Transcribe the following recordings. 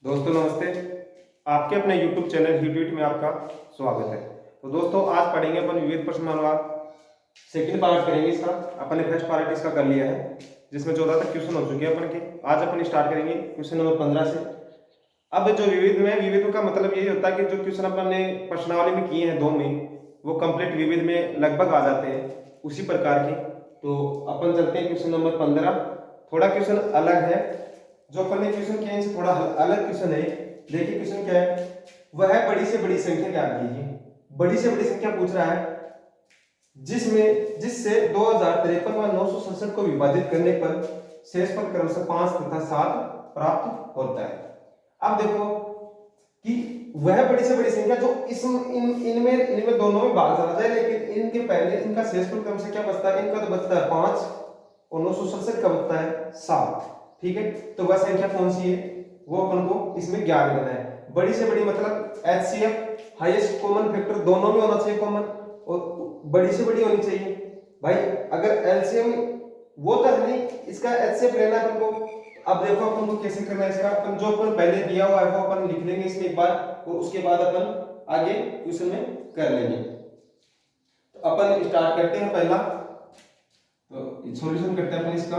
दोस्तों नमस्ते। आपके अपने YouTube चैनल यूट्यूट में आपका स्वागत है। तो दोस्तों आज पढ़ेंगे अपन विविध प्रश्नमाला सेकंड पार्ट करेंगे इसका। अपन ने फर्स्ट पार्ट इसका कर लिया है जिसमें 14 तक क्वेश्चन हो चुके हैं अपन के। आज अपन स्टार्ट करेंगे क्वेश्चन नंबर 15 से। अब जो विविध का मतलब यही होता है कि जो क्वेश्चन अपन ने प्रश्नावली में किए हैं दो में वो कंप्लीट विविध में लगभग आ जाते हैं उसी प्रकार के। तो अपन चलते हैं क्वेश्चन नंबर 15। थोड़ा क्वेश्चन अलग है, जो अपन ने क्वेश्चन किए इनसे थोड़ा अलग क्वेश्चन है। देखिए क्वेश्चन क्या है, वह बड़ी से बड़ी संख्या क्या कीजिए। बड़ी से बड़ी संख्या पूछ रहा है जिससे 2053 व 967 को विभाजित करने पर शेषफल क्रमशः 5 तथा 7 प्राप्त होता है। अब देखो कि वह बड़ी से बड़ी संख्या जो इनमें दोनों में भाग चला जाए, लेकिन इनके पहले इनका शेषफल क्रमशः क्या बचता है, इनका तो बचता है 5 और 967 का बचता है 7। ठीक है, तो वह संख्या कौन सी है वो अपन को इसमें ज्ञात करना है। बड़ी से बड़ी मतलब एचसीएफ हाईएस्ट कॉमन फैक्टर दोनों में होना चाहिए कॉमन, और बड़ी से बड़ी होनी चाहिए भाई। अगर एलसीएम वो तो है नहीं, इसका एचसीएफ लेना है अपन को। अब देखो अपन को कैसे करना है इसका। अपन जो अपन पहले दिया हुआ है वो अपन लिख लेंगे इसमें एक बार, और उसके बाद अपन आगे क्वेश्चन में कर लेंगे। तो अपन स्टार्ट करते हैं पहला, तो सॉल्यूशन करते हैं अपन इसका।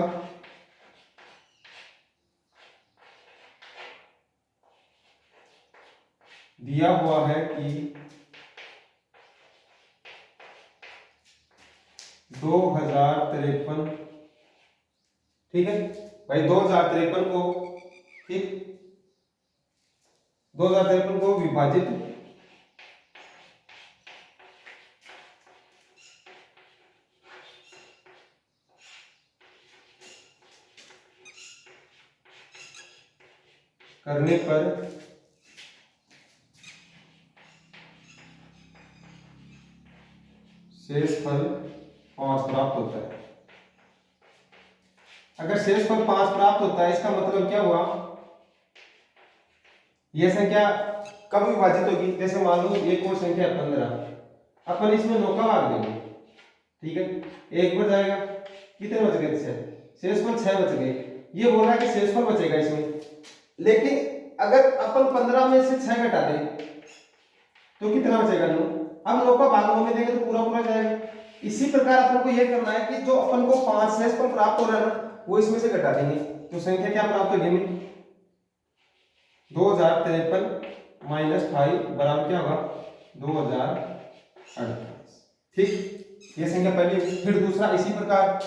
दिया हुआ है कि 2053, ठीक है भाई, 2053 को, ठीक, 2053 को विभाजित करने पर शेषफल 5 प्राप्त होता है। अगर शेषफल 5 प्राप्त होता है इसका मतलब क्या हुआ, यह संख्या कब विभाजित होगी। जैसे मान लो एक और संख्या 15, अपन इसमें 9 का भाग देंगे, ठीक है, एक बढ़ जाएगा, कितने बच गए, 6, शेषफल 6 बच गए। ये बोल रहा है कि शेषफल बचेगा इसमें, लेकिन अगर अपन 15 में से 6 घटा दें तो कितना बचेगा, 9। अब 9 का भाग 9 में देंगे तो पूरा पूरा जाएगा। इसी प्रकार अपन को यह करना है कि जो अपन को 5 शेषफल प्राप्त हो रहा है ना, वो इसमें से घटा देंगे तो संख्या क्या प्राप्त होगी हमें, 2053 माइनस 5 बराबर क्या होगा, 2048। ठीक, ये संख्या पहली। फिर दूसरा इसी प्रकार,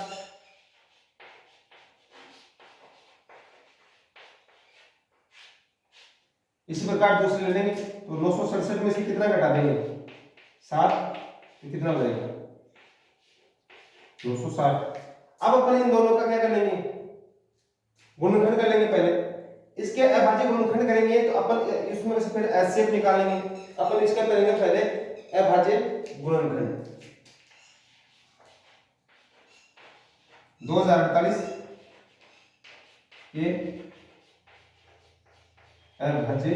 दूसरे ले लेंगे तो 967 में से कितना घटा देंगे, 7, तो कितना बचेगा, 260। अब अपन इन दोनों का क्या कर लेंगे, गुणनखंड कर लेंगे। पहले इसके अभाज्य गुणनखंड करेंगे तो अपन इसमें से फिर एचसीएफ निकालेंगे। अपन इसका करेंगे पहले अभाज्य गुणनखंड। 2048 के अभाज्य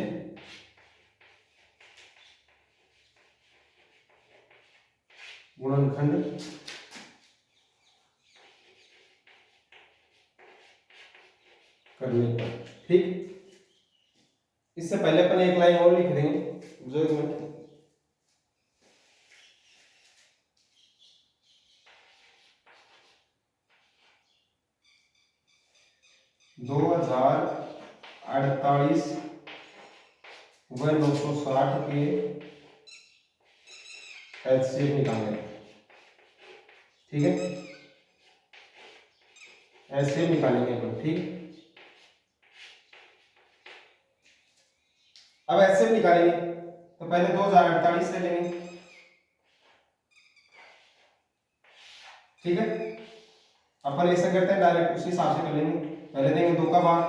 गुणनखंड करने पर, ठीक। इससे पहले अपन एक लाइन और लिख देंगे जो इसमें 2048 व 960 के एचसीएफ निकालने, ठीक है, एचसीएफ निकालेंगे अपन, ठीक। अब एचसीएफ निकालेंगे तो पहले 2048 ले लेंगे, ठीक है। अपन ऐसा करते हैं डायरेक्ट उसी हिसाब से कर लेंगे। पहले देंगे 2 का भाग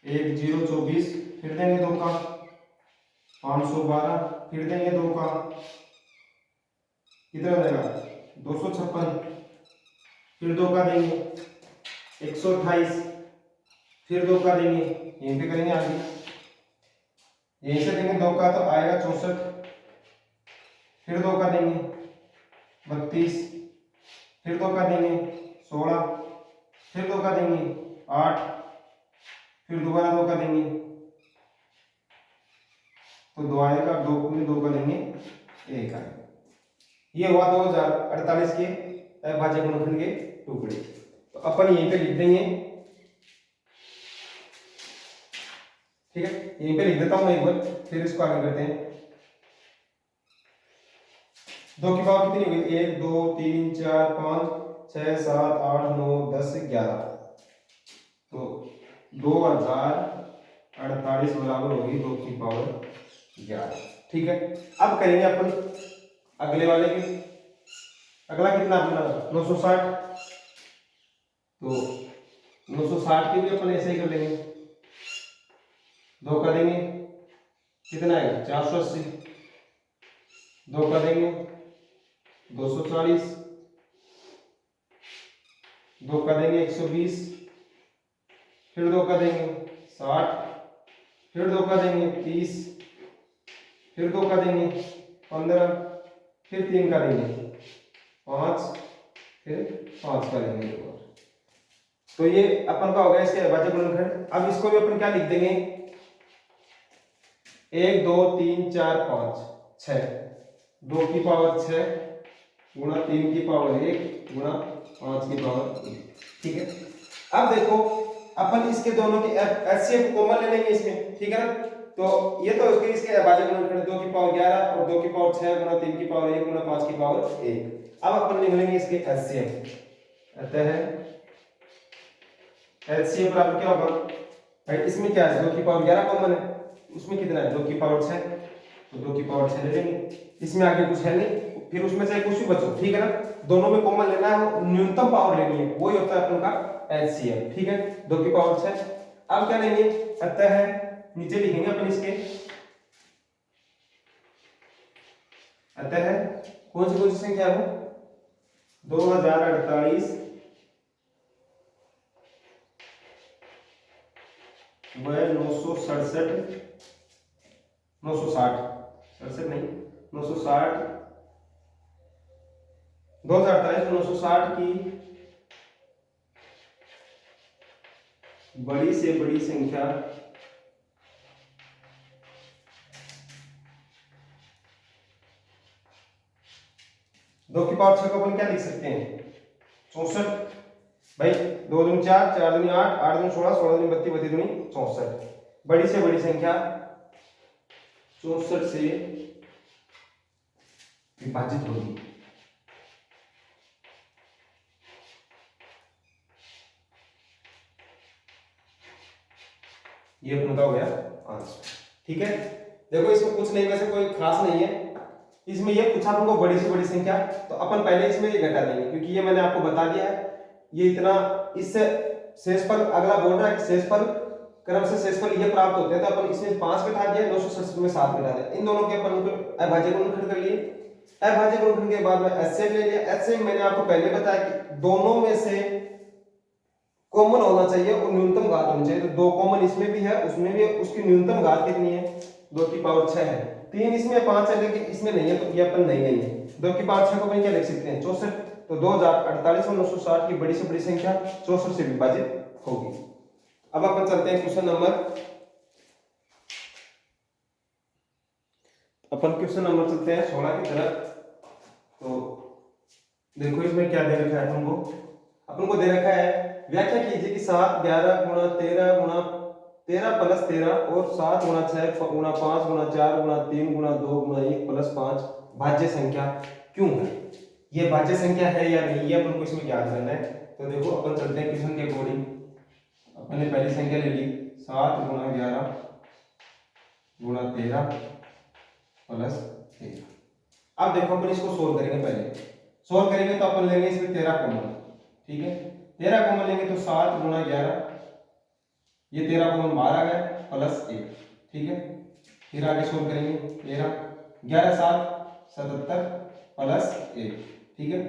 1024, फिर देंगे 2 का 512, फिर देंगे 2 का, कितना हो जाएगा 256, फिर 2 का देंगे 128, फिर 2 का देंगे, यहीं पे करेंगे आगे, यहीं से देंगे 2 का तो आएगा 64, फिर 2 का देंगे 32, फिर 2 का देंगे 16, फिर 2 का देंगे 8, फिर दोबारा 2 का देंगे तो 2 आएगा, 2 में 2 का देंगे 1 आएगा। ये हुआ 2048 के अभाज्य गुणनखंड के टुकड़े। तो अपन यहीं पे लिख देंगे, ठीक है, यहीं पे लिख देता हूं मैं एक बार, फिर इसको आगे करते हैं। 2 की पावर कितनी हुई? 1 2 3 4 5 6 7 8 9 10 11। तो 2048 बराबर होगी 2 की पावर 11। ठीक है, अब करेंगे अपन अगले वाले के। अगला कितना अपना 960। तो 960 के भी अपन ऐसे ही कर लेंगे, 2 का देंगे कितना आएगा 480, 2 का देंगे 240, 2 का देंगे 120, फिर 2 का देंगे 60, फिर 2 का देंगे 30, फिर 2 का देंगे 15, फिर 3 का देंगे 5, फिर 5 का देंगे 2। तो ये अपन का हो गया इसके अभाज्य गुणनखंड। अब इसको भी अपन क्या लिख देंगे, 1 2 3 4 5 6, 2 की पावर 6 गुणा 3 की पावर 1 गुणा 5 की पावर 1। ठीक है, अब देखो अपन इसके दोनों की एचसीएफ कॉमन ले लेंगे इसमें, ठीक है ना। तो ये तो इसके अभाज्य गुणनखंड 2 की पावर 11 और 2 की पावर 6 गुणा 3 की पावर 1 गुणा 5 की पावर 1। अब अपन लिख लेंगे इसके एचसीएफ। अतः एचसीएफ बराबर क्या होगा भाई, इसमें क्या है 2 की पावर 11 कॉमन है, उसमें कितना है 2 की पावर 6, तो 2 की पावर 6 ले लेंगे। इसमें आगे कुछ है नहीं, फिर उसमें से कुछ भी बचो, ठीक है ना। दोनों में कॉमन लेना है, न्यूनतम पावर लेनी है, वही होता है अपन का एचसीएफ। ठीक है, 2 की पावर 6। अब क्या लेंगे, अतः नीचे लिखेंगे अपन इसके, अतः कौन सी संख्या है वो 2048 व 967 960 67 नहीं 960 2048 960 की बड़ी से बड़ी संख्या दो की पावर 6 को अपन क्या लिख सकते हैं 64 भाई, 2 दूनी 4 4 दूनी 8 8 दूनी 16 16 दूनी 32 32 दूनी 64। बड़ी से बड़ी संख्या 64 से विभाजित होगी। ये अपना हो गया आंसर। ठीक है, देखो इसमें कुछ नहीं, वैसे कोई खास नहीं है इसमें। ये पूछा तुमको बड़ी से बड़ी संख्या, तो अपन पहले इसमें ये घटा देंगे, क्योंकि ये मैंने आपको बता दिया है ये इतना। इससे शेषफल अगला बोल रहा है कि शेषफल क्रम से शेषफल ये प्राप्त होते हैं, तो अपन इसमें 5 घटा दिया, 967 में 7 घटा दिया। इन दोनों के अपन को अभाज्य गुणनखंड कर लिए। अभाज्य गुणनखंड के बाद में एचसीएफ ले लिया। एचसीएफ मैंने आपको पहले बताया कि दोनों में से कॉमन होना चाहिए और न्यूनतम घात होनी चाहिए। तो 2 कॉमन इसमें भी है, उसमें भी, उसकी न्यूनतम घात कितनी है 2 की पावर 6 है। 3 इसमें 5 है, लेकिन इसमें नहीं है, तो ये अपन नहीं लेंगे। 2 की पावर 6 को अपन क्या लिख सकते हैं 64। तो 2048 और 960 की बड़ी से बड़ी संख्या 64 से विभाजित होगी। अब अपन चलते हैं क्वेश्चन नंबर चलते हैं 16 की तरफ। तो देखो इसमें क्या दे रखा है अपन को दे रखा है, व्याख्या कीजिए कि 7 11 गुणा 13 गुणा 13 प्लस 13 और 7 गुणा 6 गुणा 5 गुणा 4 गुणा 3 गुणा 2 गुणा 1 प्लस 5 भाज्य संख्या क्यों है। ये भाज्य संख्या है या नहीं, ये अपन को इसमें याद करना है। तो देखो अपन चलते हैं क्वेश्चन के अकॉर्डिंग। अपन ने पहली संख्या ले ली 7 गुणा 11 गुणा 13 प्लस 13। अब देखो अपन इसको सोल्व करेंगे। पहले सोल्व करेंगे तो अपन लेंगे इसमें 13 कॉमन, ठीक है। 13 कॉमन लेंगे तो 7 गुणा 11, ये 13 कॉमन बाहर आ गया प्लस 1, ठीक है। फिर आगे सोल्व करेंगे 13 11 7 77 प्लस 1, ठीक है।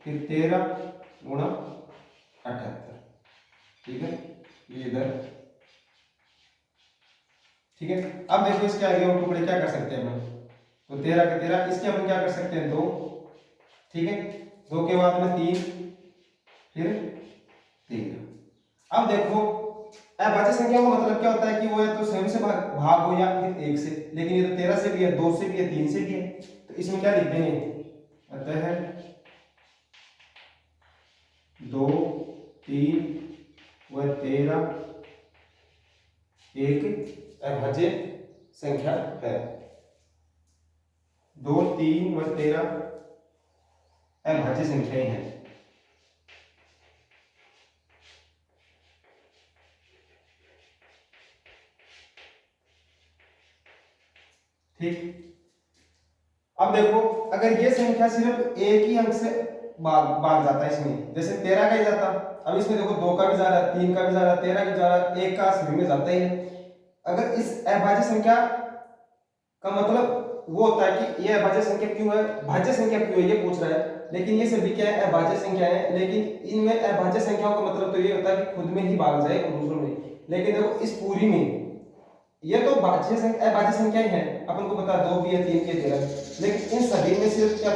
फिर 13 गुणा 78, ठीक है, ये इधर, ठीक है। अब देखो इसके आगे और टुकड़े क्या कर सकते हैं अपन, तो 13 के 13, इसके अपन क्या कर सकते हैं 2, ठीक है। 2 के बाद में 3, फिर 13। अब देखो अभाज्य संख्या का मतलब क्या होता है कि वो या तो स्वयं से भाग हो या फिर एक से, लेकिन ये तो 13 से भी है, 2 से भी है, 3 से भी है, तो इसमें क्या लिख देंगे, अतः 2, 3 व 13 एक अभाज्य संख्या है। 2, 3 व 13 अभाज्य संख्याएं हैं। ठीक, अब देखो अगर ये संख्या सिर्फ एक ही अंक से भाग जाता है इसमें, जैसे 13 का ही जाता, अब इसमें देखो 2 का भी जा रहा है, 3 का भी जा रहा है, 13 का जा रहा है, 1 का सभी में जाता ही है। अगर इस अभाज्य संख्या का मतलब वो होता है कि ये अभाज्य संख्या क्यों है, भाज्य संख्या क्यों है, ये पूछ रहा है, लेकिन ये सभी क्या है, अभाज्य संख्या है, लेकिन इनमें अभाज्य संख्याओं का मतलब तो ये होता है कि खुद में ही भाग जाए और दूसरों में, लेकिन देखो इस पूरी में ये तो भाज्य संख्या अभाज्य संख्या ही है, अपन को पता है 2 भी है, 3 भी है, 13, लेकिन इन सभी में सिर्फ क्या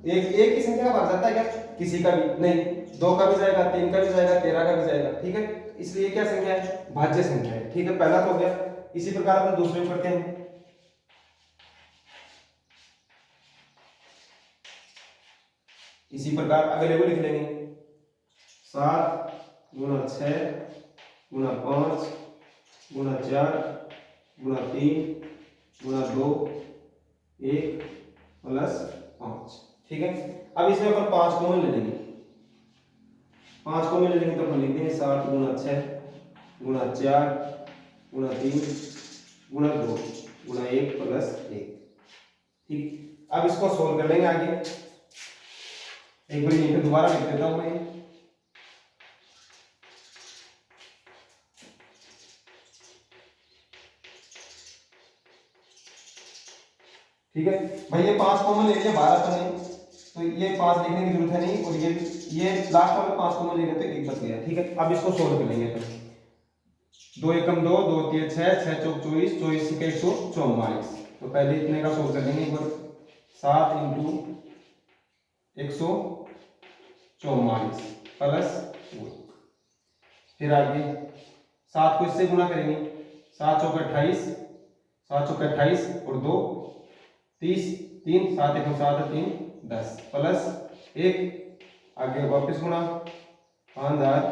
एक ही संख्या का भाग जाता है क्या, किसी का भी नहीं, 2 का भी जाएगा, 3 का भी जाएगा, 13 का भी जाएगा, ठीक है, इसलिए क्या संख्या है, भाज्य संख्या है। ठीक है, पहला तो हो गया। इसी प्रकार अपन दूसरे करते हैं। इसी प्रकार अगले को लिख लेंगे, 7 गुणा 6 गुणा 5 गुणा 4 गुणा 3 गुणा 2 1 प्लस 5। ठीक है, अब इसमें अपन 5 कॉमन ले लेंगे, 5 कॉमन ले लेंगे तो अपन लिख देंगे 7 गुणा 6 गुणा 4 गुणा 3 गुणा 2 गुणा 1 प्लस 1। ठीक, अब इसको सोल्व कर लेंगे आगे। एक बार यहीं पे दोबारा लिख देता हूं मैं, ठीक है भाई, ये 5 कॉमन ले लिया, 12 तो नहीं, तो ये 5 लिखने की जरूरत है नहीं, और ये लास्ट वाला 5 कॉमन ले लेते, एक बच गया। ठीक है, अब इसको सोल्व कर लेंगे अपन, 2 एकम 2, 2 3 6, 6 चौक 24, 24 के 144। तो पहले इतने का सोल्व कर लेंगे एक बार, 7 इंटू 144 प्लस 4, फिर आगे 7 को इससे गुणा करेंगे, 7 चौक 28, 7 चौक 28 और 2 30, 3 7 1 7 3 10 प्लस 1, आगे वापस गुणा 5000,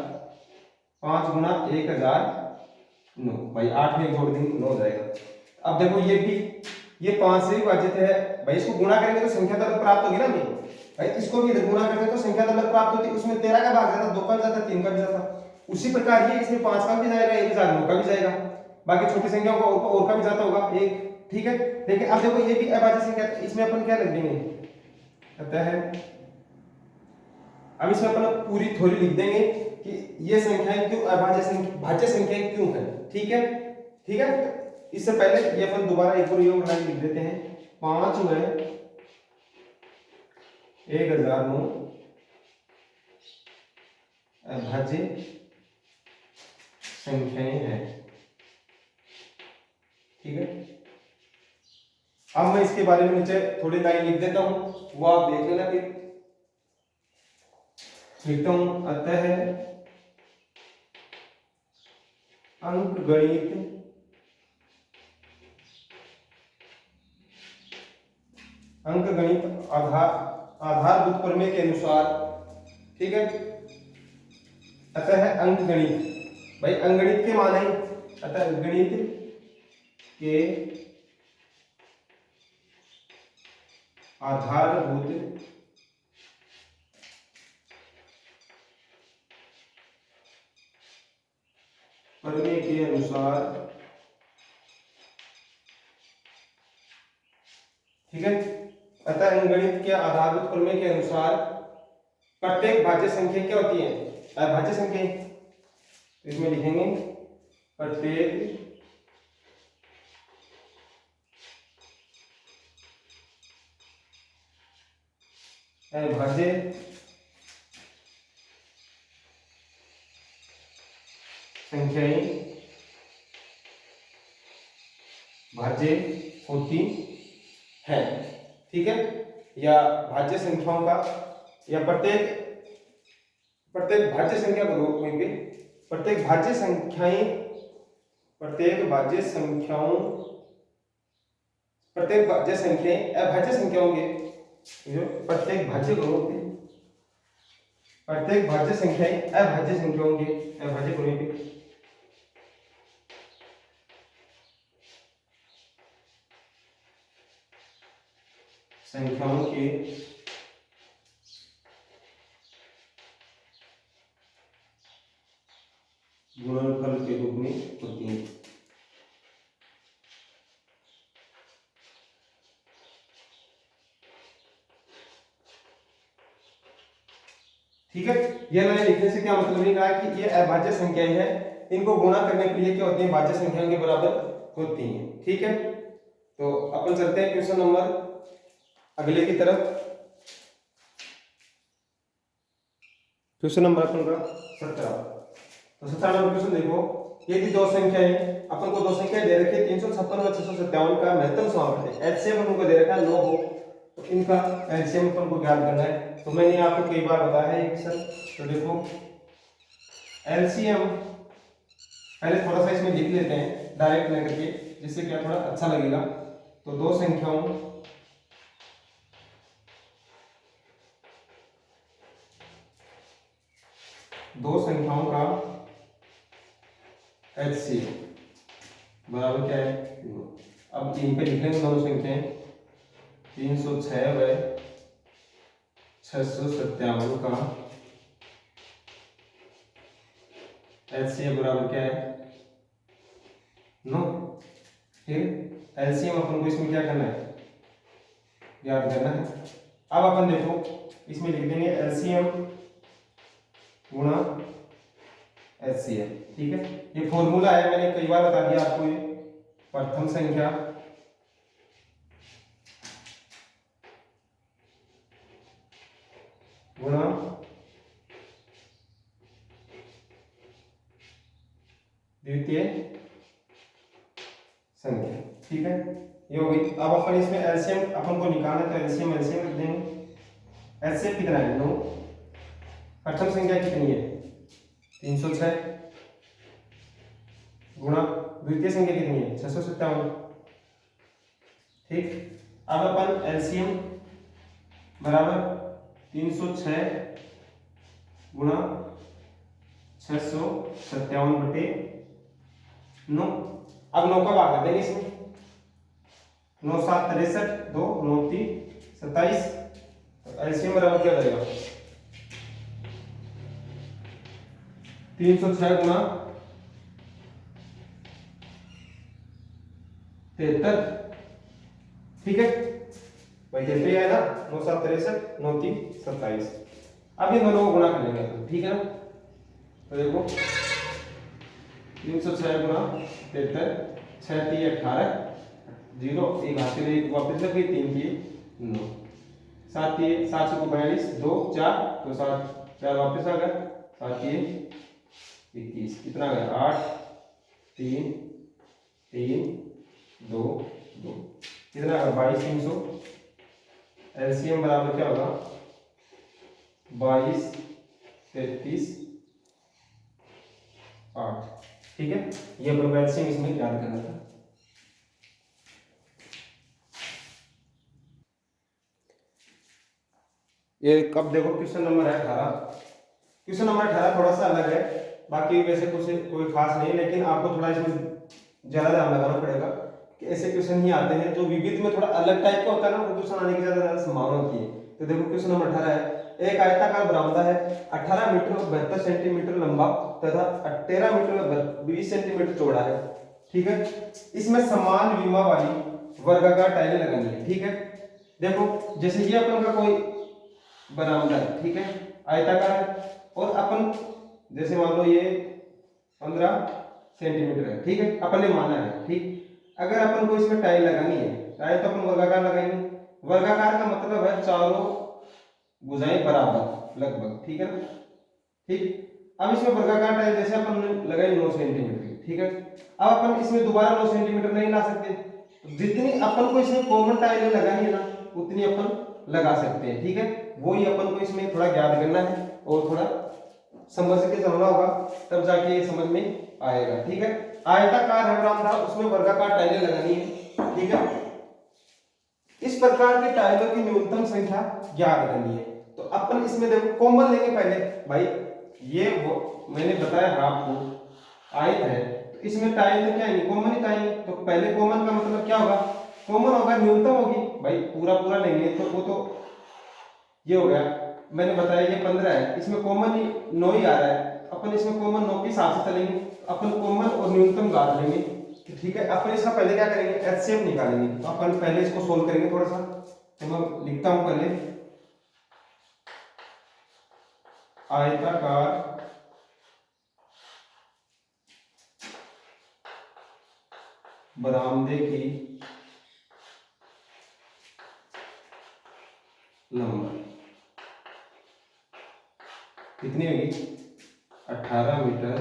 5 गुणा 1000 9, भाई 8 में एक जोड़ देंगे 9 हो जाएगा। अब देखो ये भी, ये 5 से विभाजित है भाई, इसको गुणा करेंगे तो संख्या तल प्राप्त होगी ना भाई, इसको भी गुणा करेंगे तो संख्या तल प्राप्त होती है, उसमें 13 का भाग जाता, 2 का भी जाता, 3 का भी जाता, उसी प्रकार ये इसमें 5 का भी जाएगा, 1000 9 का भी जाएगा, बाकी छोटी संख्याओं का और का भी जाता होगा 1। ठीक है, लेकिन अब देखो ये भी अभाज्य संख्या, इसमें अपन क्या लिख देंगे, कहता है अब इसमें अपन पूरी थोड़ी लिख देंगे कि ये संख्याएं क्यों अभाज्य संख्या, भाज्य संख्याएं क्यों है। ठीक है, ठीक है, इससे पहले ये अपन दोबारा एक और योग लाइन लिख देते हैं, 5 में 1009 अभाज्य संख्याएं हैं। ठीक है, अब मैं इसके बारे में नीचे थोड़ी लाइन लिख देता हूं, वो आप देख लेना। फिर लिखता हूं, अतः अंकगणित आधारभूत प्रमेय के अनुसार, ठीक है, अतः अंकगणित, भाई अंकगणित के माने, अतः गणित के आधारभूत प्रमेय के अनुसार, ठीक है, अतः अंकगणित के आधारभूत प्रमेय के अनुसार प्रत्येक भाज्य संख्या क्या होती है, अभाज्य संख्या। इसमें लिखेंगे प्रत्येक अभाज्य संख्याएं भाज्य होती है। ठीक है, या भाज्य संख्याओं का, या प्रत्येक भाज्य संख्या को कोई भी प्रत्येक भाज्य संख्याएं प्रत्येक भाज्य संख्याओं प्रत्येक भाज्य संख्याएं अभाज्य संख्याओं के जो प्रत्येक भाज्य गुणों के प्रत्येक भाज्य संख्याएं अभाज्य संख्याओं के अभाज्य गुणों के संख्याओं के गुणनफल के रूप में होती है। ठीक है, यह लाइन लिखने से क्या मतलब निकला कि ये अभाज्य संख्याएं हैं, इनको गुणा करने के लिए क्या होती है, भाज्य संख्याओं के बराबर होती हैं। ठीक है, तो अपन चलते हैं क्वेश्चन नंबर अगले की तरफ। क्वेश्चन नंबर अपन का 17। तो 17 नंबर क्वेश्चन देखो, यदि दो संख्याएं अपन को दो संख्याएं दे रखी है 356 व 657 का महत्तम समापन है, एचसीएम अपन को दे रखा है 9 हो, तो इनका एलसीएम अपन को ज्ञात करना है। तो मैंने आपको कई बार बताया है सर, तो देखो एलसीएम पहले थोड़ा सा इसमें लिख लेते हैं डायरेक्ट लेकर के, जिससे क्या थोड़ा अच्छा लगेगा। तो दो संख्याओं का एचसीएम बराबर क्या है, अब 3 पे लिख लेंगे दोनों संख्याएं, 306 व 657 का एलसीएम बराबर क्या है 9। फिर एलसीएम अपन को इसमें क्या करना है, याद करना है। अब अपन देखो इसमें लिख देंगे एलसीएम गुणा एचसीएम। ठीक है, ये फॉर्मूला है, मैंने कई बार बता दिया आपको। ये प्रथम संख्या गुणा द्वितीय संख्या। ठीक है, ये हो गई। अब अपन इसमें एलसीएम अपन को निकालना है, तो एलसीएम रख देंगे। एचसीएम कितना है 9, प्रथम संख्या कितनी है 306 गुणा द्वितीय संख्या कितनी है 657। ठीक, अब अपन एलसीएम बराबर 306 गुणा 657 बटे 9। अब 9 का भाग कर देंगे इसमें, 9 7 63, 2 9 3 27। तो एलसीएम बराबर क्या रहेगा 306 गुणा 73। ठीक है भाई, 73 आया ना, 9 7 63, 9 3 27। अब इन दोनों को गुणा कर लेंगे। ठीक है ना, तो देखो 306 गुणा 73, 6 3 18, 0 1 हाथ में 1 वापस लग गई, 3 3 9, 7 3 7 से 42, 2 4, तो 7 4 वापस आ गया, 7 3 21, कितना आ गया 8 3 3 2 2, कितना आ गया 22 300। एलसीएम बराबर क्या होगा 22 33 8। ठीक है, ये अपन को एलसीएम इसमें याद करना था। ये कब देखो क्वेश्चन नंबर है 18। क्वेश्चन नंबर 18 थोड़ा सा अलग है, बाकी वैसे कुछ कोई खास नहीं, लेकिन आपको थोड़ा इसमें ज्यादा ध्यान लगाना पड़ेगा कि ऐसे क्वेश्चन ही आते हैं जो विविध में थोड़ा अलग टाइप का होता है ना, वो क्वेश्चन आने की ज्यादा संभावना होती है। तो देखो क्वेश्चन नंबर 18 है, एक आयताकार बरामदा है 18 मीटर और 72 सेंटीमीटर लंबा तथा 13 मीटर और 20 सेंटीमीटर चौड़ा है। ठीक है, इसमें समान विमा वाली वर्गाकार टाइलें लगानी है। ठीक है, देखो जैसे ये अपन का कोई बरामदा है, ठीक है, आयताकार है, और अपन जैसे मान लो ये 15 सेंटीमीटर है। ठीक है, अपन ने माना है। ठीक, अगर अपन को इसमें टाइल लगानी है, टाइल तो अपन वर्गाकार लगाएंगे। वर्गाकार का मतलब है चारों भुजाएं बराबर लगभग। ठीक है ना, ठीक। अब इसमें वर्गाकार टाइल जैसे अपन ने लगाई 9 सेंटीमीटर की। ठीक है, अब अपन इसमें दोबारा 9 सेंटीमीटर नहीं ला सकते, तो जितनी अपन को इसमें कॉमन टाइलें लगानी है ना, उतनी अपन लगा सकते हैं। ठीक है, वो ही अपन को इसमें थोड़ा ज्ञात करना है और थोड़ा समझ के चलना होगा, तब जाके ये समझ में आएगा। ठीक है, आयताकार है बरामदा, उसमें वर्गाकार टाइलें लगानी है। ठीक है, इस प्रकार के टाइलों की न्यूनतम संख्या ज्ञात करनी है। तो अपन इसमें देखो कॉमन लेंगे पहले भाई, ये वो मैंने बताया आपको आयत है, तो इसमें टाइल क्या है, कॉमन ही टाइल। तो पहले कॉमन का मतलब क्या होगा, कॉमन होगा न्यूनतम होगी भाई, पूरा पूरा लेंगे तो वो तो ये हो गया। मैंने बताया ये 15 है, इसमें कॉमन ही 9 ही आ रहा है, अपन इसमें कॉमन 9 के हिसाब से चलेंगे, अपन कॉमन और न्यूनतम घात लेंगे। ठीक है, अपन इसका पहले क्या करेंगे, एचसीएफ निकालेंगे। तो अपन पहले इसको सोल्व करेंगे थोड़ा सा, तो मैं लिखता हूं पहले आयताकार बरामदे की लंबाई कितनी होगी, 18 मीटर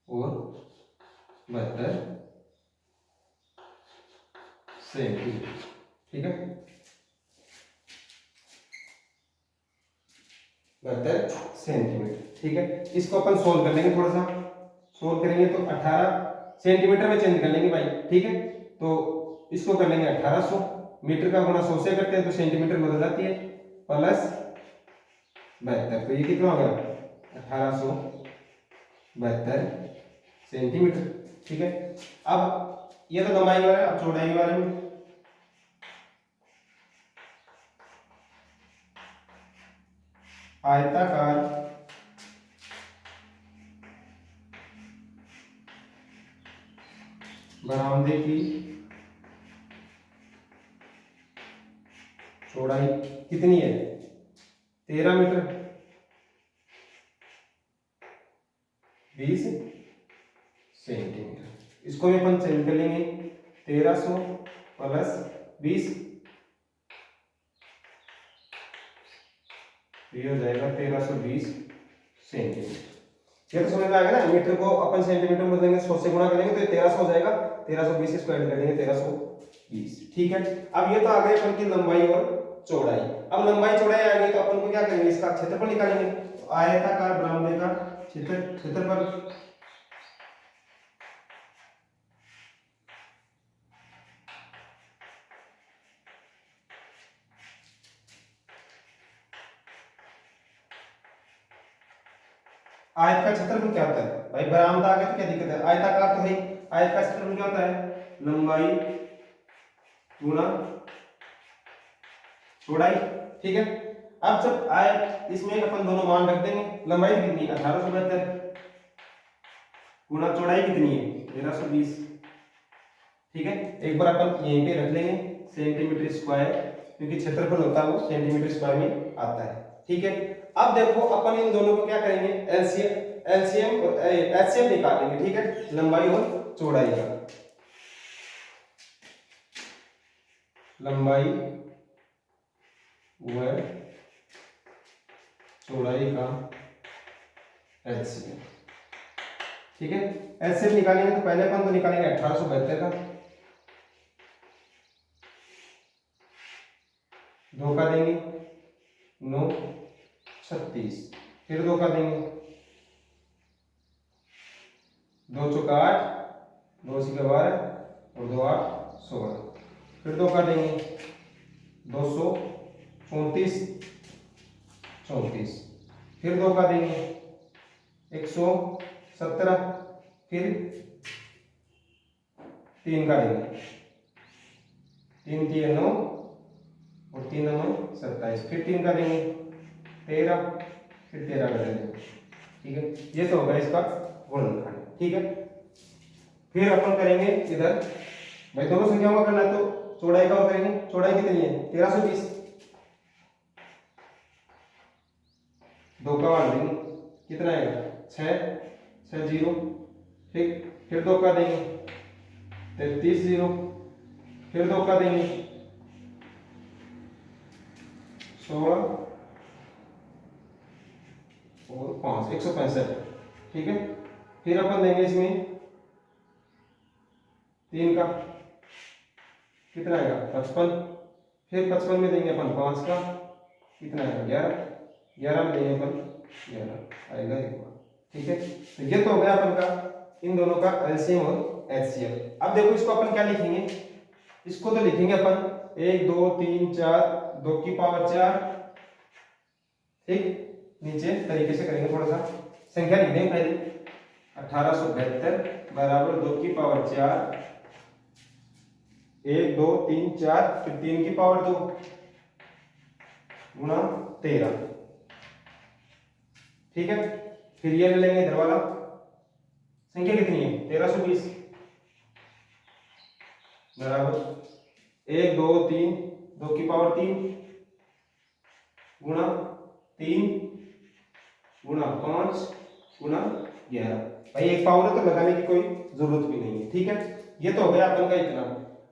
और 72 सेंटीमीटर। ठीक है, 72 सेंटीमीटर। ठीक है, इसको अपन सोल्व कर लेंगे, थोड़ा सा सोल्व करेंगे तो 18 सेंटीमीटर में चेंज कर लेंगे भाई। ठीक है, तो इसको कर लेंगे 1800, मीटर का गुणा 100 से करते हैं तो सेंटीमीटर में बदल जाती है, प्लस 72। तो ये कितना हो गया, 1872 सेंटीमीटर। ठीक है, अब ये तो लंबाई के बारे में, अब चौड़ाई के बारे में। आयताकार बरामदे की चौड़ाई कितनी है, 13 मीटर 20 सेंटीमीटर। इसको भी अपन चेंज कर लेंगे, 1300 प्लस 20, ये हो जाएगा 1320 सेंटीमीटर। ये तो समझ में आ गया ना, मीटर को अपन सेंटीमीटर में बदलेंगे, 100 से गुणा करेंगे तो ये 1300 हो जाएगा, 1320 इसको ऐड कर देंगे 1320। ठीक है, अब ये तो आ गई अपन की लंबाई और चौड़ाई। अब लंबाई चौड़ाई आ गई तो अपन को क्या करेंगे, इसका क्षेत्रफल निकालेंगे। तो आयताकार बरामदे का क्षेत्रफल आयत का क्षेत्रफल क्या होता है भाई, बरामदा आ गया तो क्या दिक्कत है, आयताकार तो है, आयत का क्षेत्रफल क्या होता है, लंबाई गुणा चौड़ाई। ठीक है, अब जब आयत, इसमें अपन दोनों मान रख देंगे, लंबाई कितनी 1872 गुणा चौड़ाई कितनी है 1320। ठीक है, एक बार अपन यहीं पे रख लेंगे सेंटीमीटर स्क्वायर, क्योंकि क्षेत्रफल होता है वो सेंटीमीटर स्क्वायर में आता है। ठीक है, अब देखो अपन इन दोनों को क्या करेंगे, एलसीएम और एचसीएफ निकालेंगे। ठीक है, लंबाई और चौड़ाई का, लंबाई व चौड़ाई का एलसीएम। ठीक है, एचसीएफ निकालेंगे तो पहले अपन तो निकालेंगे 1872 का, धोखा देंगे 9 36, फिर धोखा देंगे 2 चौका 8, 2 छक्के 12 और 2 8 16, फिर धोखा देंगे 234 34, फिर धोखा देंगे 117, फिर 3 का देंगे, 3 3 9 और 3 9 27, फिर 3 का देंगे 13, फिर 13 का देंगे। ठीक है, ये तो होगा इसका गुणनखंड। ठीक है, फिर अपन करेंगे इधर भाई, दोनों संख्याओं का करना है तो चौड़ाई का करेंगे, चौड़ाई कितनी है 1320, दो का मान देंगे कितना आएगा 6 6 0, फिर दो का देंगे 33 0, फिर दो का देंगे 16 और 5 165। ठीक है, फिर अपन देंगे इसमें 3 का, कितना आएगा 55, फिर 55 में देंगे अपन 5 का, कितना आएगा 11 11 में देंगे अपन 11 आएगा एक बार। ठीक है, तो ये तो हो गया अपन का इन दोनों का एलसीएम और एचसीएफ। अब देखो इसको अपन क्या लिखेंगे, इसको तो लिखेंगे अपन 1 2 3 4 2 की पावर 4। ठीक, नीचे तरीके से करेंगे, थोड़ा सा संख्या लिख देंगे पहले 1872 बराबर 2 की पावर 4 1 2 3 4 फिर 3 की पावर 2 गुणा 13। ठीक है, फिर ये ले लेंगे इधर वाला, संख्या कितनी है 1320 बराबर 1 2 3 2 की पावर 3 गुणा 3 गुणा 5 गुणा 11। भाई एक पावर है तो लगाने की कोई जरूरत भी नहीं है। ठीक है, ये तो हो गया अपन का इतना।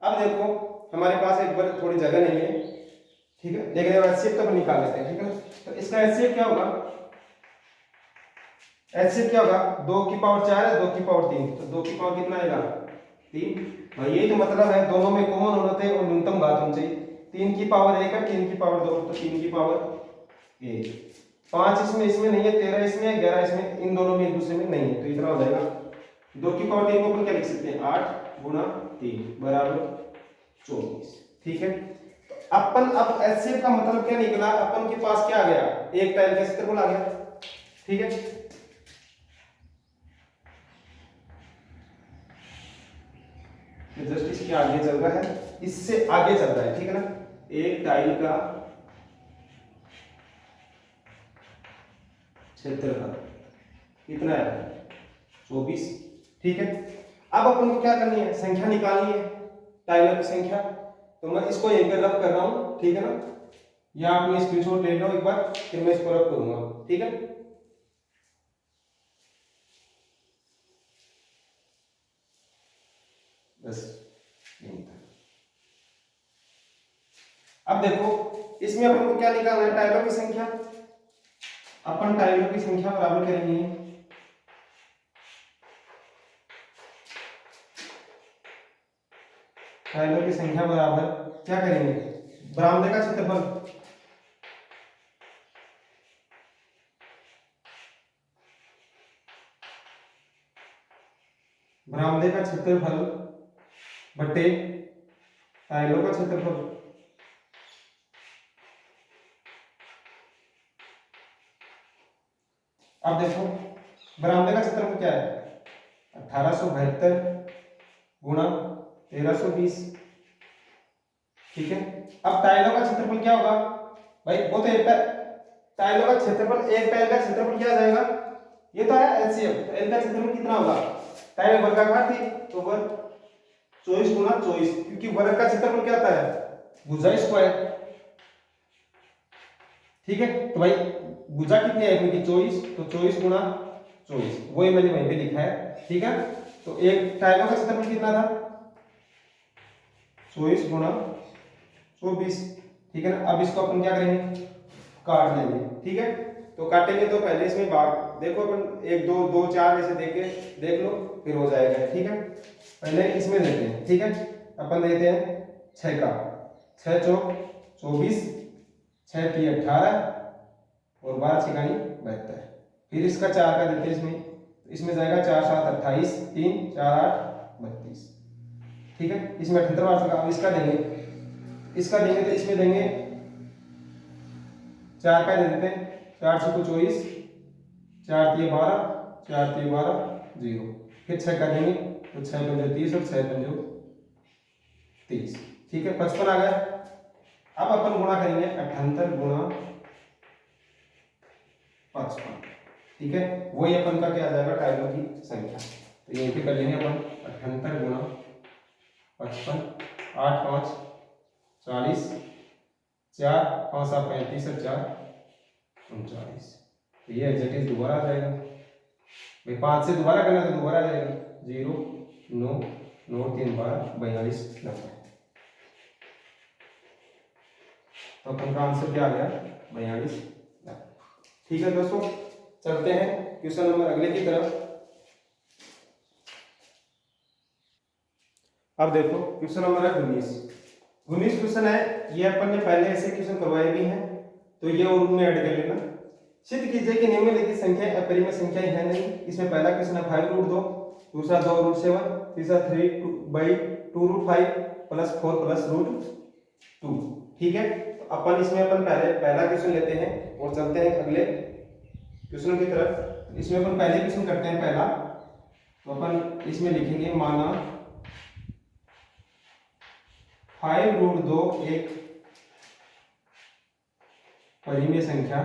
अब देखो हमारे पास एक बार थोड़ी जगह नहीं है, ठीक है, लेकिन एचसीएफ तो अपन निकाल लेते हैं। ठीक है, तो इसका एचसीएफ क्या होगा, एचसीएफ क्या होगा 2 की पावर 4 है 2 की पावर 3, तो 2 की पावर कितना आएगा 3। भाई यही तो मतलब है, दोनों में कॉमन होना चाहिए और न्यूनतम घात होनी चाहिए। 3 की पावर 1 है 3 की पावर 2, तो 3 की पावर 1। 5 इसमें नहीं है, 13 इसमें है, 11 इसमें, इन दोनों में एक दूसरे में नहीं है, तो इतना हो जाएगा। 2 की पावर 3 को अपन क्या लिख सकते हैं 8 गुणा 3 बराबर 24। ठीक है, तो अपन अब एचसीएफ का मतलब क्या निकला, अपन के पास क्या आ गया, एक टाइल का क्षेत्रफल आ गया। ठीक है, जस्ट इसके आगे चल रहा है, इससे आगे चल रहा है। ठीक है ना, एक टाइल का क्षेत्रफल कितना है 24। ठीक है, अब अपन को क्या करनी है, संख्या निकालनी है, टाइलों की संख्या। तो मैं इसको यहीं पे रब कर रहा हूं। ठीक है ना, या आपने स्क्रीनशॉट ले लो एक बार, फिर मैं इसको रब करूंगा। ठीक है, बस यही था। अब देखो इसमें अपन को क्या निकालना है, टाइलों की संख्या। अपन टाइलों की संख्या बराबर करेंगे टाइलों की संख्या बराबर क्या करेंगे, बरामदे का क्षेत्रफल। बरामदे का क्षेत्रफल बटे टाइलों का क्षेत्रफल। अब देखो बरामदे का क्षेत्रफल क्या है 1872 गुणा 1320। ठीक है, अब टाइलों का क्षेत्रफल क्या होगा भाई, वो तो एक टाइलों का क्षेत्रफल, एक टाइल का क्षेत्रफल क्या आ जाएगा, ये तो है एचसीएफ। तो एल का क्षेत्रफल कितना होगा, टाइल वर्गाकार थी तो वर्ग 24 गुणा 24, क्योंकि वर्ग का क्षेत्रफल क्या आता है भुजा स्क्वायर। ठीक है, तो भाई भुजा कितनी है इनकी 24, तो 24 गुणा 24 वही मैंने वहीं पे लिखा है। ठीक है, तो एक टाइलों का क्षेत्रफल कितना था 24 गुणा 24। ठीक है ना, अब इसको अपन क्या करेंगे काट लेंगे। ठीक है, तो काटेंगे तो पहले इसमें भाग देखो अपन 1 2 2 4 ऐसे देख लो फिर हो जाएगा। ठीक है, पहले इसमें देते हैं। ठीक है, अपन देते हैं 6 का 6 चौक 24 6 3 18 और 12 छिकानी 72। फिर इसका 4 का देते हैं इसमें जाएगा 4 7 28 3 4 8 32। ठीक है, इसमें 78 बार का। अब इसका देंगे तो इसमें देंगे 4 का दे देते हैं 4 6 को 24 4 3 12 4 3 12 0। फिर 6 का देंगे तो 6 पंजे 30 और 6 पंजे 30। ठीक है, 55 आ गया। अब अपन गुणा करेंगे 78 गुणा 55। ठीक है, वही अपन का क्या आ जाएगा टाइलों की संख्या। तो यहीं पे कर लेंगे अपन 78 गुणा 55 8 5 40 4 5 7 35 और 4 39। तो ये एग्जैक्ट दोबारा आ जाएगा भाई, 5 से दोबारा करना तो दोबारा आ जाएगा 0 9 9 3 12 42 90। तो अपन का आंसर क्या आ गया 42 90। ठीक है दोस्तों, चलते हैं क्वेश्चन नंबर अगले की तरफ। अब देखो क्वेश्चन नंबर है 19 क्वेश्चन है ये। अपन ने पहले ऐसे क्वेश्चन करवाए भी हैं, तो ये और उनमें ऐड कर लेना। सिद्ध कीजिए कि निम्नलिखित संख्या अपरिमेय संख्याएं है नहीं। इसमें पहला क्वेश्चन है 5√2, दूसरा 2√7, तीसरा 3/2√5 प्लस 4 प्लस √2। ठीक है, तो अपन इसमें अपन पहला क्वेश्चन लेते हैं और चलते हैं अगले क्वेश्चन की तरफ। इसमें अपन पहले क्वेश्चन करते हैं पहला, तो अपन इसमें लिखेंगे माना 5√2 एक परिमेय संख्या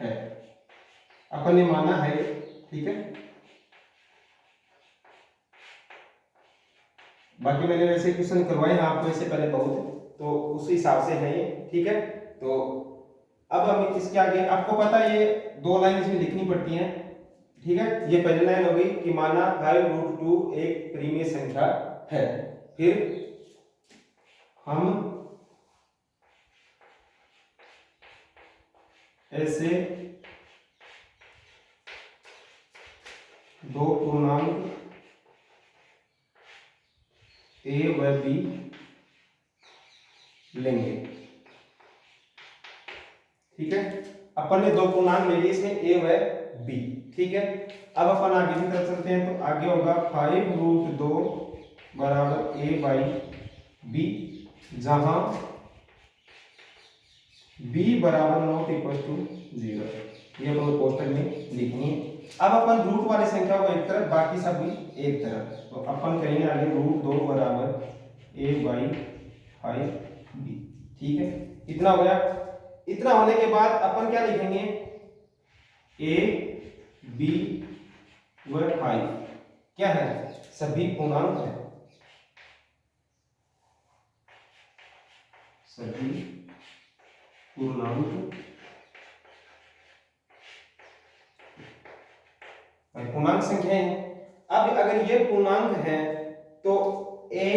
है, अपन ने माना है। ठीक है, बाकी मैंने वैसे क्वेश्चन करवाए हैं आपको इससे पहले बहुत, तो उस हिसाब से है ये। ठीक है, तो अब हम इसके आगे, आपको पता है ये दो लाइन इसमें लिखनी पड़ती हैं। ठीक है, ये पहली लाइन हो गई कि माना 5√2 एक परिमेय संख्या है। फिर हम ऐसे दो पूर्णांक a व b लेंगे। ठीक है, अपन ने दो पूर्णांक ले लिए इसमें a व b। ठीक है, अब अपन आगे की तरफ चलते हैं, तो आगे होगा 5√2 बराबर a बाई b, जहां b बराबर नॉट इक्वल टू 0। ये अपन कोष्टक में लिखनी है। अब अपन रूट वाली संख्या को एक तरफ, बाकी सब भी एक तरफ, तो अपन करेंगे आगे √2 बराबर a बाई 5b। ठीक है, इतना हो गया। इतना होने के बाद अपन क्या लिखेंगे, a b व 5 क्या है, सभी पूर्णांक है, सभी पूर्णांक पूर्णांक संख्या है। अब अगर ये पूर्णांक है तो a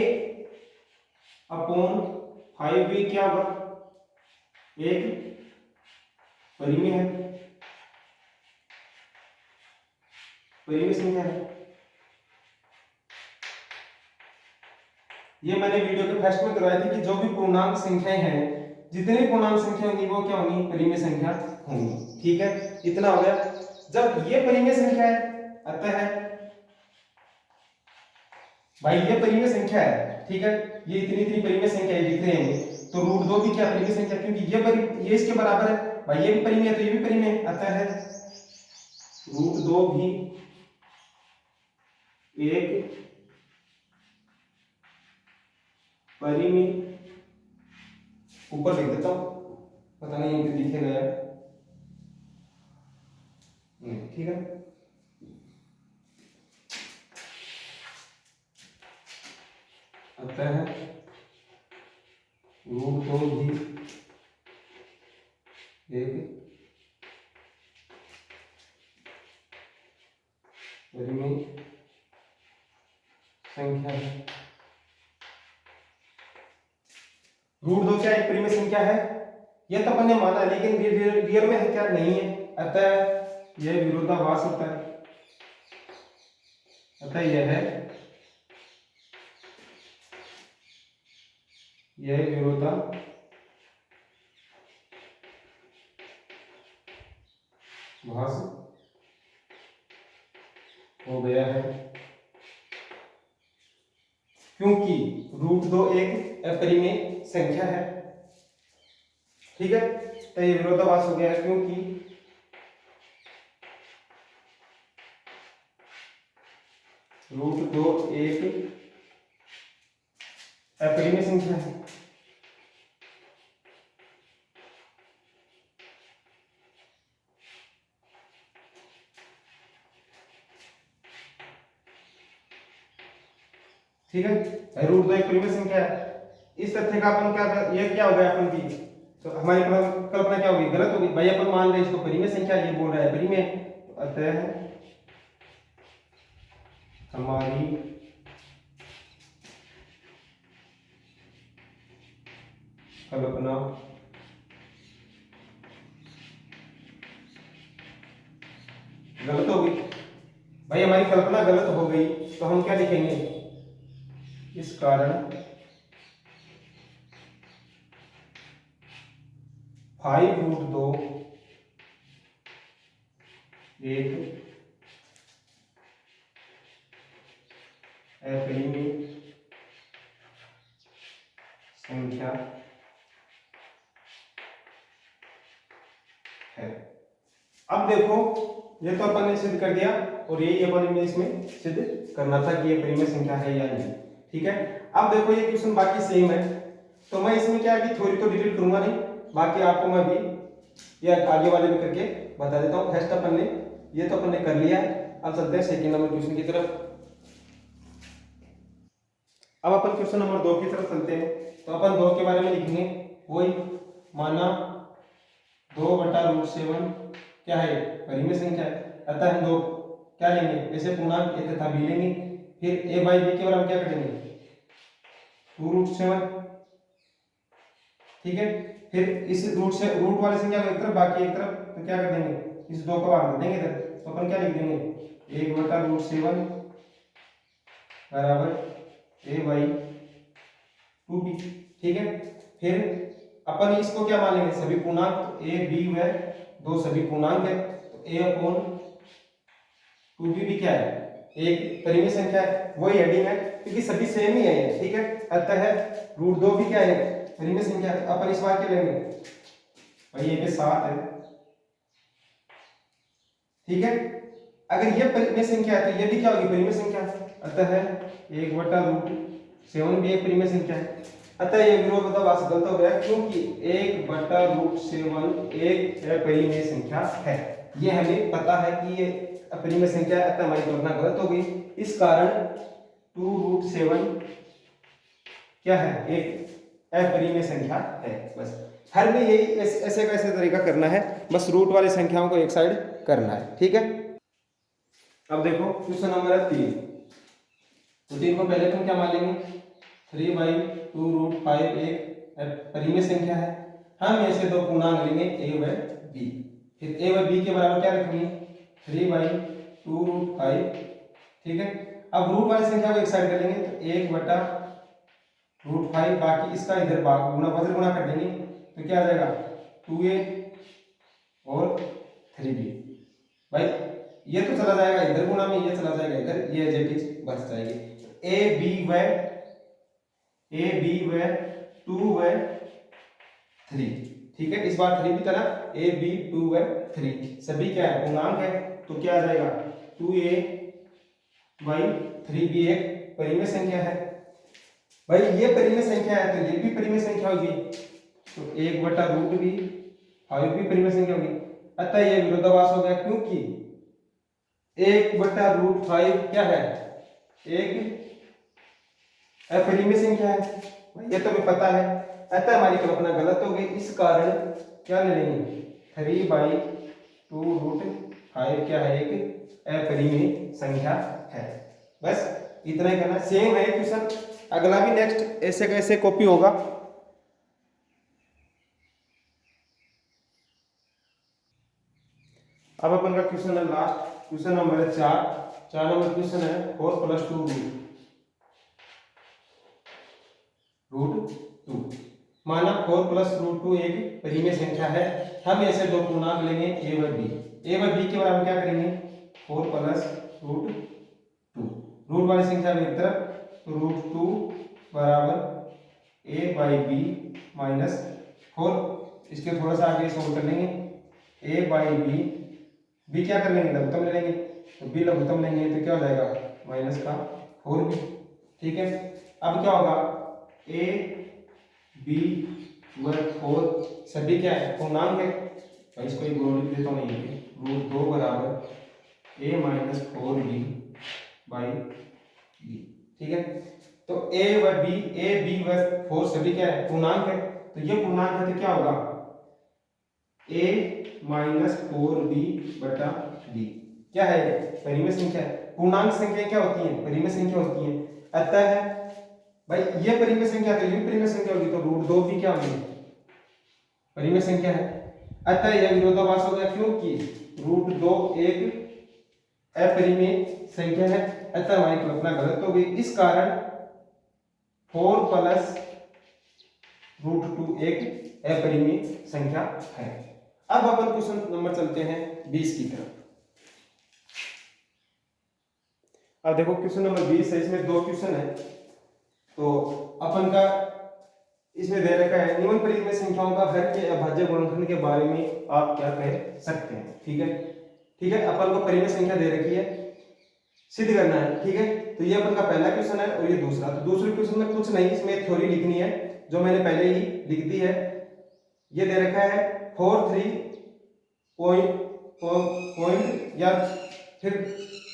अपॉन 5b क्या होगा, एक परिमेय है, परिमेय संख्या है। ये मैंने वीडियो के फर्स्ट में करवाया था कि जो भी पूर्णांक संख्याएं हैं, जितनी पूर्णांक संख्या होंगी वो क्या होंगी, परिमेय संख्या होंगी। ठीक है, इतना हो गया। जब ये परिमेय संख्या है, अतः है भाई ये परिमेय संख्या है। ठीक है, ये इतनी इतनी परिमेय संख्या दिख रही है, तो √2 भी क्या परिमेय संख्या, क्योंकि ये इसके बराबर है भाई, ये भी परिमेय है तो ये भी परिमेय है, अतः है √2 भी एक परिमेय। ऊपर लिख देता हूं, पता नहीं ये दिखेगा यार। ठीक है, अतः √2 भी एक परिमेय संख्या है। √2 क्या एक परिमेय संख्या है, यह तो अपन ने माना, लेकिन रियल में है क्या, नहीं है, अतः यह विरोधाभास होता है। अतः यह विरोधाभास हो गया है, क्योंकि √2 एक अपरिमेय संख्या है। ठीक है, तो ये विरोधाभास हो गया है, क्योंकि √2 एक अपरिमेय संख्या है। ठीक है, √2 एक परिमेय संख्या है। इस तथ्य का अपन क्या, ये क्या हो गया अपन की, तो हमारी कल्पना क्या होगी, गलत होगी भाई। अपन मान रहे इसको परिमेय संख्या, ये बोल रहा है परिमेय, तो अतः हमारी कल्पना गलत होगी भाई, हमारी कल्पना गलत हो गई, तो हम क्या लिखेंगे, इस कारण 5√2 एक अपरिमेय संख्या है। अब देखो ये तो अपन ने सिद्ध कर दिया और यही अपन ने इसमें सिद्ध करना था कि ये परिमेय संख्या है या नहीं। ठीक है, अब देखो ये क्वेश्चन बाकी सेम है, तो मैं इसमें क्या है कि थ्योरी तो डिटेल करूंगा नहीं, बाकी आपको मैं भी ये आगे वाले में करके बता देता हूँ। फर्स्ट अपन ने ये तो अपन ने कर लिया है, अब चलते हैं सेकंड नंबर क्वेश्चन की तरफ। अब अपन क्वेश्चन नंबर 2 की तरफ चलते हैं। तो अपन 2 के बारे में लिखेंगे, वही माना 2/√7 क्या है परिमेय संख्या है, अतः हम 2 क्या लेंगे ऐसे पूर्णांक a तथा b लेंगे, फिर a/b के बराबर क्या करेंगे 2√7। ठीक है, फिर इस रूट वाली संख्या को एक तरफ बाकी एक तरफ, तो क्या कर देंगे इस 2 को भाग देंगे इधर, तो अपन क्या लिख देंगे 1/√7 बराबर a/2b। ठीक है, फिर अपन इसको क्या मान लेंगे सभी पूर्णांक, तो a b व 2 सभी पूर्णांक है, तो a/2b भी क्या है एक परिमेय संख्या है, वही हेडिंग है क्योंकि सभी सेम ही है ये। ठीक है, अतः √2 भी क्या है परिमेय संख्या है, तो अपन इस बार क्या लेंगे भाई ये 7 है। ठीक है, अगर ये परिमेय संख्या है तो ये भी क्या होगी परिमेय संख्या, अतः 1/√7 भी एक परिमेय संख्या है। अतः ये विरोधाभास गलत हो गया क्योंकि 1/√7 एक अपरिमेय संख्या है, ये हमें पता है कि ये अपरिमेय संख्या है, अतः हमारी कल्पना गलत हो गई। इस कारण 2√7 क्या है एक अपरिमेय संख्या है। बस हर में यही ऐसे कैसे तरीका करना है, बस रूट वाली संख्याओं को एक साइड करना है। ठीक है, अब देखो क्वेश्चन नंबर 3, तो 3 को पहले तुम क्या मान लेंगे 3/2√5 एक परिमेय संख्या है, हम ऐसे 2 पूर्णांक लेंगे a व b, फिर a व b के बराबर क्या रखेंगे 3/2√5। ठीक है, अब रूट वाली संख्या को एक साइड कर लेंगे, तो 1/√5 बाकी इसका इधर भाग गुणा वज्र गुणा कर देंगे, तो क्या आ जाएगा 2a और 3b। भाई ये तो चला जाएगा इधर गुणा में, ये चला जाएगा इधर, ये एज इट इज बच जाएगी। a b व 2 व 3। ठीक है, इस बार 3 भी चला, a b 2 व 3 सभी क्या है पूर्णांक है, तो क्या आ जाएगा 2a/3b एक परिमेय संख्या है। भाई ये परिमेय संख्या है तो ये भी परिमेय संख्या होगी, तो 1/√b 5 भी परिमेय संख्या होगी। अतः ये विरोधाभास हो गया क्योंकि 1/√5 क्या है एक अपरिमेय संख्या है, ये तो हमें पता है, अतः हमारी कल्पना गलत हो गई। इस कारण क्या ले लेंगे 3/2√5 क्या है एक अपरिमेय संख्या है। बस इतना ही करना, सेम है क्वेश्चन, अगला भी नेक्स्ट ऐसे कैसे कॉपी होगा। अब अपन का क्वेश्चन है last, question number 4 number question है 4+2√2। माना 4+√2 एक परिमेय संख्या है, हम ऐसे 2 पूर्णांक लेंगे a व b, के बराबर क्या करेंगे 4+√2, रूट वाली संख्या में एक तरफ, तो √2 बराबर a/b -4, इसके थोड़ा सा आगे सॉल्व कर लेंगे, a/b, b क्या कर लेंगे लघुत्तम ले लेंगे, तो b लघुत्तम लेंगे तो क्या हो जाएगा -4b। ठीक है, अब क्या होगा a b व 4 सभी क्या है पूर्णांक है, तो इसको एक गोल लिख देता हूँ, √2 बराबर a-4b/b। ठीक है, तो a b व 4 सभी क्या है पूर्णांक है, तो ये पूर्णांक है तो क्या होगा a-4b/b क्या है परिमेय संख्या है। पूर्णांक संख्या क्या होती है परिमेय संख्या होती है, अतः भाई ये परिमेय संख्या तो ये परिमेय संख्या होगी, तो √2 भी क्या होगी परिमेय संख्या है। अतः यह विरोधाभास हो गया क्योंकि √2 एक अपरिमेय संख्या है, अतः हमारी कल्पना गलत हो गई। इस कारण 4+√2 एक अपरिमेय संख्या है। अब अपन क्वेश्चन नंबर चलते हैं 20 की तरफ। अब देखो क्वेश्चन नंबर 20 है, इसमें दो क्वेश्चन है। तो अपन का इसमें दे रखा है निम्न परिधि में संख्याओं का हर के अभाज्य गुणनखंड के बारे में आप क्या कह सकते हैं। ठीक है, ठीक है, अपन को परिमेय संख्या दे रखी है, सिद्ध करना है। ठीक है, तो ये अपन का पहला क्वेश्चन है और ये दूसरा। तो दूसरे क्वेश्चन में कुछ नहीं, इसमें थ्योरी लिखनी है जो मैंने पहले ही लिख दी है। ये दे रखा है 4 3 पॉइंट या फिर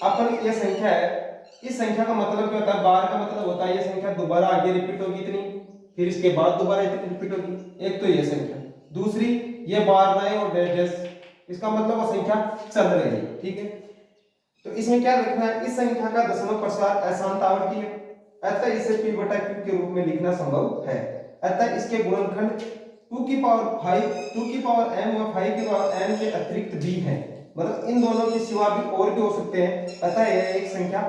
अपन ये संख्या है, इस संख्या का मतलब क्या होता है, बार का मतलब होता है ये संख्या दोबारा आगे रिपीट होगी इतनी, फिर इसके बाद दोबारा रिपीट होगी। एक तो ये संख्या, दूसरी ये बार लाइन और डैश डैश, इसका मतलब वो संख्या चल रही है। ठीक है, तो इसमें क्या लिखना है, इस संख्या का दशमलव प्रसार अशांत आवर्ती है, अतः इसे p बटा q के रूप में लिखना संभव है। अतः इसके गुणनखंड 2 की पावर 5, 2 की पावर m व 5 की पावर n के अतिरिक्त भी हैं, मतलब इन दोनों के सिवा भी और भी हो सकते हैं। अतः यह एक संख्या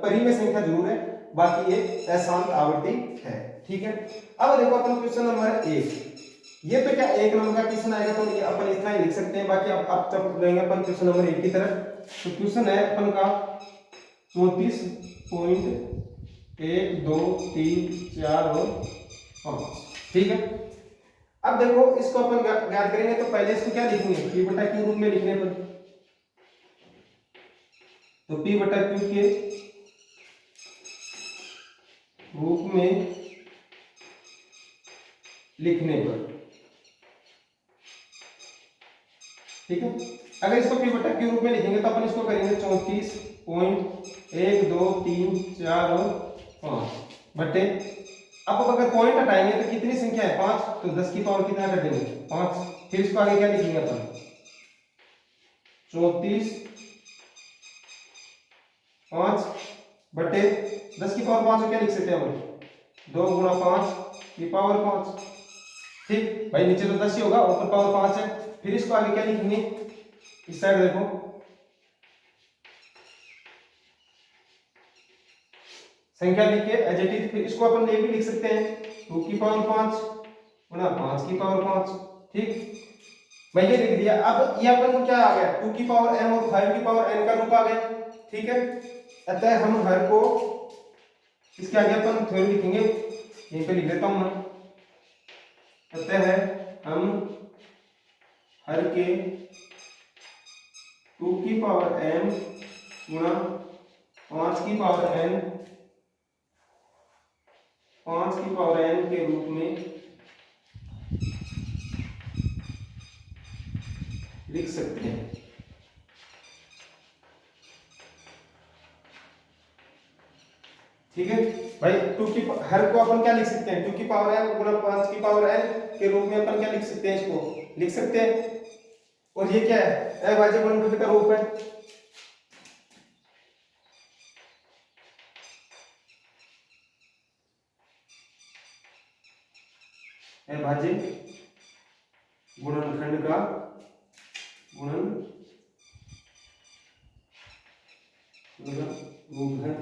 परिमेय संख्या जरूर है, बाकी ये अशांत आवर्ती है। ठीक है, अब देखो अपन क्वेश्चन नंबर 1, ये तो क्या एक नंबर का क्वेश्चन आएगा, तो ये अपन इतना ही लिख सकते हैं। बाकी अब जब लेंगे अपन क्वेश्चन नंबर 1 की तरफ, तो क्वेश्चन है अपन का 34.1 2 3 4 और 5। ठीक है, अब देखो इसको अपन ज्ञात करेंगे, तो पहले इसको क्या लिखेंगे, p बटा q रूप में लिखने पर, तो p बटा q के रूप में लिखने पर, ठीक है, अगर इसको p बटा q रूप में लिखेंगे तो अपन इसको करेंगे 34.1 2 3 4 और 5 बटे, अब अगर पॉइंट हटाएंगे तो कितनी संख्या है 5, तो 10 की पावर कितना कर देंगे 5, फिर इसको आगे क्या लिखेंगे अपन 34 5 बटे 10 की पावर 5 को क्या लिख सकते हैं हम 2 गुणा 5 की पावर 5। ठीक भाई, नीचे तो 10 ही होगा, ऊपर पावर 5 है। फिर इसको आगे क्या लिखेंगे, इस साइड देखो संख्या लिख के एज इट इज, फिर इसको अपन ये भी लिख सकते हैं 2 की पावर 5 गुणा 5 की पावर 5। ठीक भाई, ये लिख दिया। अब ये अपन को क्या आ गया, 2 की पावर m और 5 की पावर n का रूप आ गया। ठीक है, अतः हम हर को इसके आगे अपन थ्योरी लिखेंगे, यहीं पे लिख देता हूं मैं, अतः हम हर के 2 की पावर m गुणा 5 की पावर n, 5 की पावर n के रूप में लिख सकते हैं। ठीक है भाई, 2 की हर को अपन क्या लिख सकते हैं, 2 की पावर n गुणा 5 की पावर n के रूप में अपन क्या लिख सकते हैं, इसको लिख सकते हैं। और ये क्या है, अभाज्य गुणनखंड का रूप है। अभाज्य गुणनखंड का रूप है,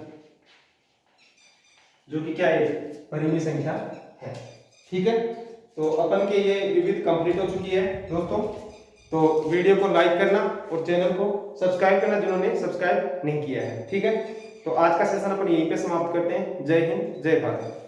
जो कि क्या है, परिमेय संख्या है। ठीक है, तो अपन के ये विविध कंप्लीट हो चुकी है दोस्तों। तो वीडियो को लाइक करना और चैनल को सब्सक्राइब करना जिन्होंने सब्सक्राइब नहीं किया है। ठीक है, तो आज का सेशन अपन यहीं पे समाप्त करते हैं। जय हिंद, जय भारत।